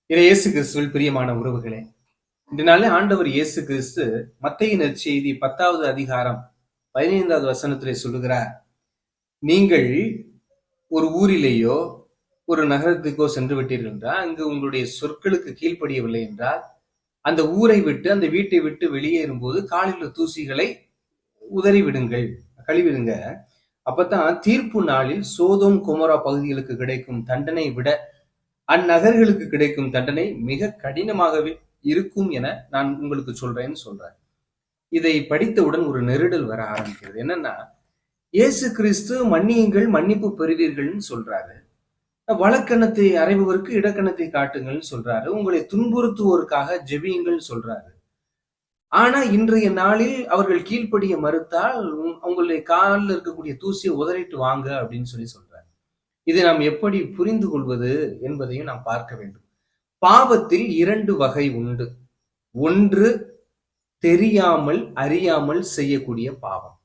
இயேசு கிறிஸ்துவில் பிரியமான உறவுகளே, இந்த நாளில் ஆண்டவர் இயேசு கிறிஸ்து மத்தேயு நற்செய்தி 10வது அதிகாரம் 15வது வசனத்திலே சொல்லுகிறார், நீங்கள் ஒரு ஊரிலேயோ ஒரு நகரத்துக்கோ சென்று விட்டீர்கள் என்றால், அங்கு உங்களுடைய சொற்களுக்கு கீழ்ப்படியவில்லை என்றால், அந்த ஊரை விட்டு அந்த வீட்டை விட்டு வெளியேறும் போது காலில் உள்ள தூசிகளை உதறி விடுங்கள், கழுவிடுங்க. அப்பதான் தீர்ப்பு நாளில் சோதோம் கொமோரா பகுதிகளுக்கு கிடைக்கும் தண்டனை விட அந்நகர்களுக்கு கிடைக்கும் தண்டனை மிக கடினமாகவே இருக்கும் என நான் உங்களுக்கு சொல்றேன்னு சொல்றேன். இதை படித்தவுடன் ஒரு நெருடல் வர ஆரம்பிக்கிறது. என்னன்னா, இயேசு கிறிஸ்து மன்னியுங்கள் மன்னிப்பு பெறுவீர்கள்னு சொல்றாரு. வலக்கணத்தை அறைபவருக்கு இடக்கணத்தை காட்டுங்கள்னு சொல்றாரு. உங்களை துன்புறுத்துவோருக்காக ஜெபியுங்கள் சொல்றாரு. ஆனா இன்றைய நாளில் அவர்கள் கீழ்ப்படிய மறுத்தால் உங்களுடைய காலில் இருக்கக்கூடிய தூசியை உதறிட்டு வாங்க அப்படின்னு சொல்றாரு. இதை நாம் எப்படி புரிந்து கொள்வது என்பதையும் நாம் பார்க்க வேண்டும். பாவத்தில் 2 வகை உண்டு. ஒன்று தெரியாமல் அறியாமல் செய்யக்கூடிய பாவம்.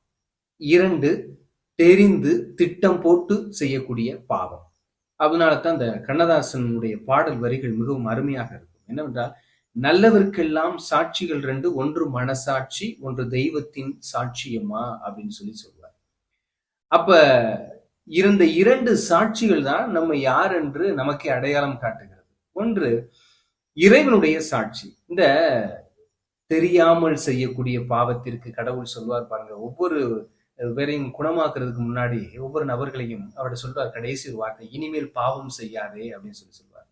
2 தெரிந்து திட்டம் போட்டு செய்யக்கூடிய பாவம். அதனாலதான் அந்த கண்ணதாசனுடைய பாடல் வரிகள் மிகவும் அருமையாக இருக்கும். என்னவென்றால், நல்லவர்க்கெல்லாம் சாட்சிகள் 2, ஒன்று மனசாட்சி, ஒன்று தெய்வத்தின் சாட்சியமா அப்படின்னு சொல்லுவார். அப்ப இருந்த 2 சாட்சிகள் தான் நம்ம யார் என்று நமக்கே அடையாளம் காட்டுகிறது. ஒன்று இறைவனுடைய சாட்சி. இந்த தெரியாமல் செய்யக்கூடிய பாவத்திற்கு கடவுள் சொல்வார் பாருங்க, ஒவ்வொரு வேறையும் குணமாக்குறதுக்கு முன்னாடி ஒவ்வொரு நபர்களையும் அவர்கிட்ட சொல்வார் கடைசி ஒரு வார்த்தை, இனிமேல் பாவம் செய்யாதே அப்படின்னு சொல்லுவார்.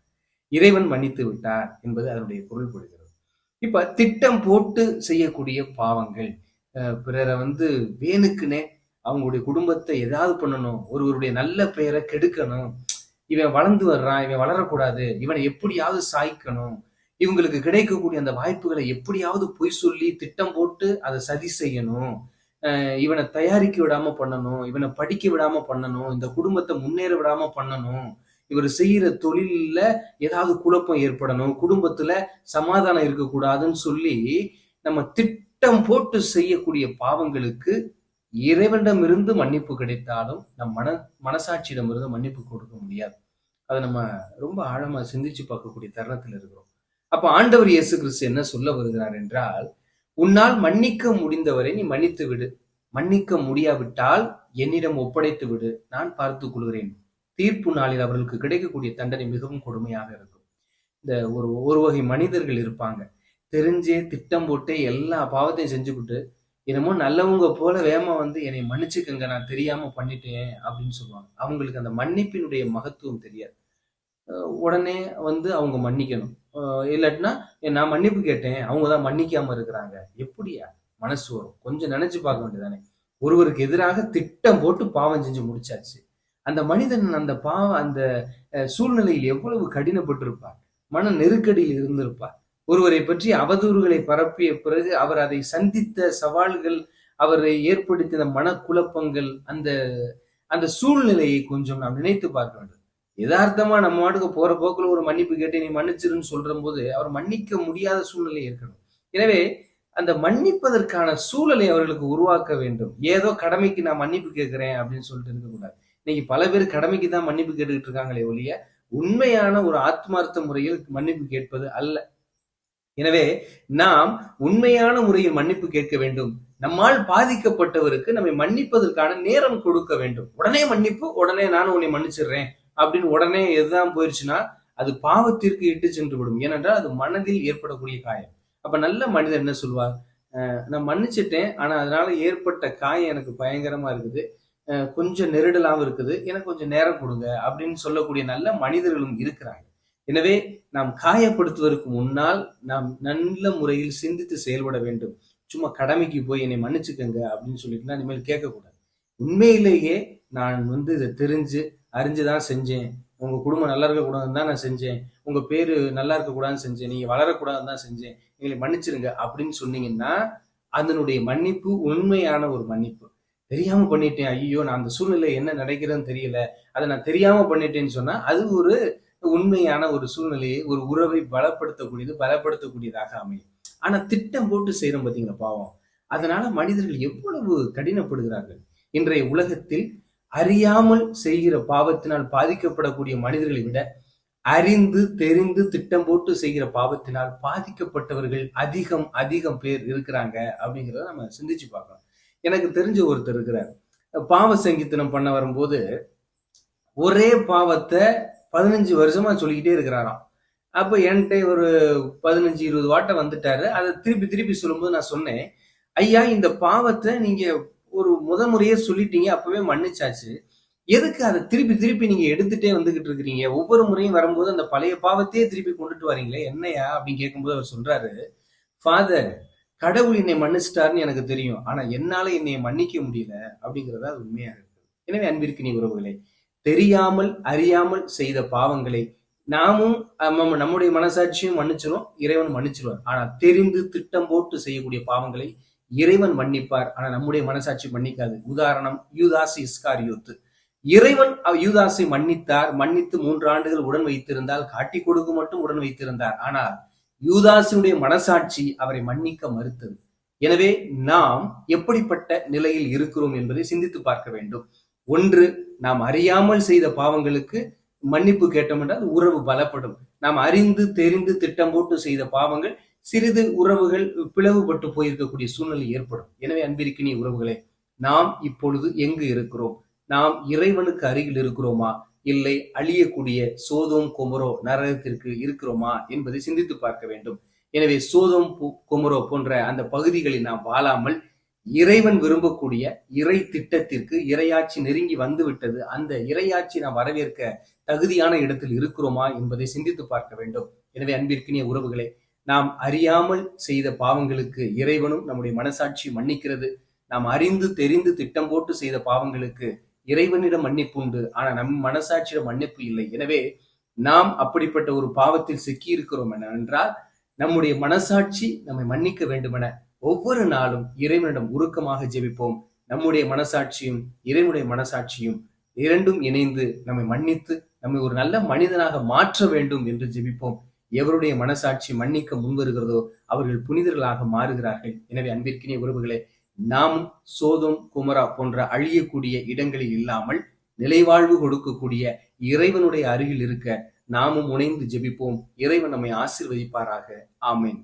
இறைவன் மன்னித்து விட்டார் என்பது அதனுடைய பொருள் படுகிறது. இப்ப திட்டம் போட்டு செய்யக்கூடிய பாவங்கள், பிறரை வேணுக்குனே அவங்களுடைய குடும்பத்தை ஏதாவது பண்ணணும், ஒருவருடைய நல்ல பெயரை கெடுக்கணும், இவன் வளர்ந்து வர்றான், இவன் வளரக்கூடாது, இவனை எப்படியாவது சாய்க்கணும், இவங்களுக்கு கிடைக்கக்கூடிய அந்த வாய்ப்புகளை எப்படியாவது பொய் சொல்லி திட்டம் போட்டு அதை சதி செய்யணும், இவனை தயாரிக்க விடாம பண்ணணும், இவனை படிக்க விடாம பண்ணணும், இந்த குடும்பத்தை முன்னேற விடாம பண்ணணும், இவர் செய்யற தொழில ஏதாவது குழப்பம் ஏற்படணும், குடும்பத்துல சமாதானம் இருக்கக்கூடாதுன்னு சொல்லி நம்ம திட்டம் போட்டு செய்யக்கூடிய பாவங்களுக்கு இறைவனிடமிருந்து மன்னிப்பு கிடைத்தாலும் நம் மனசாட்சியிடமிருந்து மன்னிப்பு கொடுக்க முடியாது. அதை நம்ம ரொம்ப ஆழமா சிந்திச்சு பார்க்கக்கூடிய தருணத்தில் இருக்கிறோம். அப்ப ஆண்டவர் இயேசு கிறிஸ்து என்ன சொல்ல வருகிறார் என்றால், உன்னால் மன்னிக்க முடிந்தவரை நீ மன்னித்து விடு, மன்னிக்க முடியாவிட்டால் என்னிடம் ஒப்படைத்து விடு, நான் பார்த்துக் கொள்கிறேன். தீர்ப்பு நாளில் அவர்களுக்கு கிடைக்கக்கூடிய தண்டனை மிகவும் கொடுமையாக இருக்கும். இந்த ஒரு வகை மனிதர்கள் இருப்பாங்க, தெரிஞ்சே திட்டம் போட்டே எல்லா பாவத்தையும் செஞ்சுக்கிட்டு என்னமோ நல்லவங்க போல வேகமா என்னை மன்னிச்சுக்கங்க, நான் தெரியாம பண்ணிட்டேன் அப்படின்னு சொல்லுவாங்க. அவங்களுக்கு அந்த மன்னிப்பினுடைய மகத்துவம் தெரியாது. உடனே அவங்க மன்னிக்கணும். இல்லாட்டினா நான் மன்னிப்பு கேட்டேன், அவங்கதான் மன்னிக்காம இருக்கிறாங்க. எப்படியா மனசு வரும்? கொஞ்சம் நினைச்சு பார்க்க வேண்டியதானே. ஒருவருக்கு எதிராக திட்டம் போட்டு பாவம் செஞ்சு முடிச்சாச்சு. அந்த மனிதன் அந்த அந்த சூழ்நிலையில் எவ்வளவு கடினப்பட்டிருப்பார், மன நெருக்கடியில் இருந்திருப்பார். ஒருவரை பற்றி அவதூறுகளை பரப்பிய பிறகு அவர் அதை சந்தித்த சவால்கள், அவரை ஏற்படுத்திய மனக்குழப்பங்கள், அந்த அந்த சூழ்நிலையை கொஞ்சம் நாம் நினைத்து பார்க்க வேண்டும். யதார்த்தமா நம்ம வாட்டுக்கு போற போக்குல ஒரு மன்னிப்பு கேட்டு நீ மன்னிச்சிருன்னு சொல்ற போது அவர் மன்னிக்க முடியாத சூழ்நிலை இருக்கணும். எனவே அந்த மன்னிப்பதற்கான சூழலை அவர்களுக்கு உருவாக்க வேண்டும். ஏதோ கடமைக்கு நான் மன்னிப்பு கேட்கிறேன் அப்படின்னு சொல்லிட்டு இருக்கக்கூடாது. இன்னைக்கு பல பேர் கடமைக்கு தான் மன்னிப்பு கேட்டுக்கிட்டு இருக்காங்களே ஒழிய உண்மையான ஒரு ஆத்மார்த்த முறையில் மன்னிப்பு கேட்பது அல்ல. எனவே நாம் உண்மையான முறையில் மன்னிப்பு கேட்க வேண்டும். நம்மால் பாதிக்கப்பட்டவருக்கு நம்மை மன்னிப்பதற்கான நேரம் கொடுக்க வேண்டும். உடனே மன்னிப்பு, உடனே நானும் உன்னை மன்னிச்சிடுறேன் அப்படின்னு உடனே எதுதான் போயிருச்சுன்னா அது பாவத்திற்கு இட்டு சென்று விடும். ஏனென்றால் அது மனதில் ஏற்படக்கூடிய காயம். அப்ப நல்ல மனிதர் என்ன சொல்வார், நான் மன்னிச்சிட்டேன், ஆனா அதனால ஏற்பட்ட காயம் எனக்கு பயங்கரமா இருக்குது, கொஞ்சம் நெருடலாவும் இருக்குது, எனக்கு கொஞ்சம் நேரம் கொடுங்க அப்படின்னு சொல்லக்கூடிய நல்ல மனிதர்களும் இருக்கிறாங்க. எனவே நாம் காயப்படுத்துவதற்கு முன்னால் நாம் நல்ல முறையில் சிந்தித்து செயல்பட வேண்டும். சும்மா கடமைக்கு போய் என்னை மன்னிச்சுக்கங்க அப்படின்னு சொல்லிட்டு இனிமேல் கேட்கக்கூடாது. உண்மையிலேயே நான் இதை தெரிஞ்சு அறிஞ்சுதான் செஞ்சேன், உங்க குடும்பம் நல்லா இருக்க கூடாதுன்னு தான் நான் செஞ்சேன், உங்க பேரு நல்லா இருக்க கூடாதுன்னு செஞ்சேன், நீங்க வளரக்கூடாதுன்னு தான் செஞ்சேன், எங்களை மன்னிச்சிருங்க அப்படின்னு சொன்னீங்கன்னா அதனுடைய மன்னிப்பு உண்மையான ஒரு மன்னிப்பு. தெரியாம பண்ணிட்டேன், ஐயோ நான் அந்த சூழ்நிலை என்ன நடக்கிறதுன்னு தெரியல, அதை நான் தெரியாம பண்ணிட்டேன்னு சொன்னா அது ஒரு உண்மையான ஒரு சூழ்நிலையை, ஒரு உறவை பலப்படுத்தக்கூடியதாக அமையும். ஆனா திட்டம் போட்டு செய்யறோம் பாத்தீங்களா பாவம், அதனால மனிதர்கள் எவ்வளவு கடினப்படுகிறார்கள். இன்றைய உலகத்தில் அறியாமல் செய்கிற பாவத்தினால் பாதிக்கப்படக்கூடிய மனிதர்களை விட அறிந்து தெரிந்து திட்டம் போட்டு செய்கிற பாவத்தினால் பாதிக்கப்பட்டவர்கள் அதிகம் அதிகம் பேர் இருக்கிறாங்க அப்படிங்கிறத நம்ம சிந்திச்சு பார்க்கணும். எனக்கு தெரிஞ்ச ஒருத்தர் இருக்கிறார். பாவ சங்கீர்த்தனம் பண்ண வரும்போது ஒரே பாவத்தை 15 வருஷமா சொல்லிக்கிட்டே இருக்கிறாராம். அப்ப என்கிட்ட ஒரு 15-20 வாட்ட வந்துட்டாரு. அதை திருப்பி திருப்பி சொல்லும்போது நான் சொன்னேன், ஐயா இந்த பாவத்தை நீங்க ஒரு முறையே சொல்லிட்டீங்க, அப்பவே மன்னிச்சாச்சு. எதுக்கு அதை திருப்பி திருப்பி நீங்க எடுத்துட்டே வந்துகிட்டு இருக்கிறீங்க? ஒவ்வொரு முறையும் வரும்போது அந்த பழைய பாவத்தையே திருப்பி கொண்டுட்டு வரீங்களே, என்னையா அப்படின்னு கேட்கும்போது அவர் சொல்றாரு, ஃபாதர், கடவுள் என்னை மன்னிச்சிட்டாருன்னு எனக்கு தெரியும், ஆனா என்னால என்னை மன்னிக்க முடியல அப்படிங்கறதா அது உண்மையா இருக்கு. எனவே அன்பிற்கினி உறவுகளே, தெரியாமல் அறியாமல் செய்த பாவங்களை நாமும் நம்முடைய மனசாட்சியும் மன்னிச்சிரும், இறைவன் மன்னிச்சிருவார். ஆனா தெரிந்து திட்டம் போட்டு செய்யக்கூடிய பாவங்களை இறைவன் மன்னிப்பார், ஆனா நம்முடைய மனசாட்சி மன்னிக்காது. உதாரணம், யூதாஸ் இஸ்காரியோத்து. இறைவன் யூதாசை மன்னித்தார், மன்னித்து 3 ஆண்டுகள் உடன் வைத்திருந்தால், காட்டி கொடுக்க மட்டும் உடன் வைத்திருந்தார். ஆனால் யூதாசினுடைய மனசாட்சி அவரை மன்னிக்க மறுத்தது. எனவே நாம் எப்படிப்பட்ட நிலையில் இருக்கிறோம் என்பதை சிந்தித்து பார்க்க வேண்டும். ஒன்று, நாம் அறியாமல் செய்த பாவங்களுக்கு மன்னிப்பு கேட்டோம் என்றால் உறவு பலப்படும். நாம் அறிந்து தெரிந்து திட்டம் போட்டு செய்த பாவங்கள் சிறிது உறவுகள் பிளவுபட்டு போயிருக்கக்கூடிய சூழ்நிலை ஏற்படும். எனவே அன்பிற்கினிய உறவுகளே, நாம் இப்பொழுது எங்கு இருக்கிறோம்? நாம் இறைவனுக்கு அருகில் இருக்கிறோமா, இல்லை அழியக்கூடிய சோதோம் கொமரோ நரகத்திற்கு இருக்கிறோமா என்பதை சிந்தித்து பார்க்க வேண்டும். எனவே சோதோம் கொமரோ போன்ற அந்த பகுதிகளில் நாம் வாழாமல் இறைவன் விரும்பக்கூடிய இறை திட்டத்திற்கு, இறையாட்சி நெருங்கி வந்துவிட்டது, அந்த இறையாட்சி நாம் வரவேற்க தகுதியான இடத்தில் இருக்கிறோமா என்பதை சிந்தித்து பார்க்க வேண்டும். எனவே அன்பிற்கினிய உறவுகளே, நாம் அறியாமல் செய்த பாவங்களுக்கு இறைவனும் நம்முடைய மனசாட்சி மன்னிக்கிறது. நாம் அறிந்து தெரிந்து திட்டம் போட்டு செய்த பாவங்களுக்கு இறைவனிடம் மன்னிப்பு உண்டு, ஆனா நம் மனசாட்சியிடம் மன்னிப்பு இல்லை. எனவே நாம் அப்படிப்பட்ட ஒரு பாவத்தில் சிக்கி இருக்கிறோம் என்றால் நம்முடைய மனசாட்சி நம்மை மன்னிக்க வேண்டுமென ஒவ்வொரு நாளும் இறைவனிடம் உருக்கமாக ஜெபிப்போம். நம்முடைய மனசாட்சியும் இறைவனுடைய மனசாட்சியும் இரண்டும் இணைந்து நம்மை மன்னித்து நம்மை ஒரு நல்ல மனிதனாக மாற்ற வேண்டும் என்று ஜெபிப்போம். எவருடைய மனசாட்சி மன்னிக்க முன்வருகிறதோ அவர்கள் புனிதர்களாக மாறுகிறார்கள். எனவே அன்பிற்கினிய உறவுகளே, நாம் சோதோம் குமரா போன்ற அழியக்கூடிய இடங்களில் இல்லாமல் நிலைவாழ்வு கொடுக்கக்கூடிய இறைவனுடைய அருகில் இருக்க நாமும் முனைந்து ஜெபிப்போம். இறைவன் நம்மை ஆசீர்வதிப்பாராக. ஆமென்.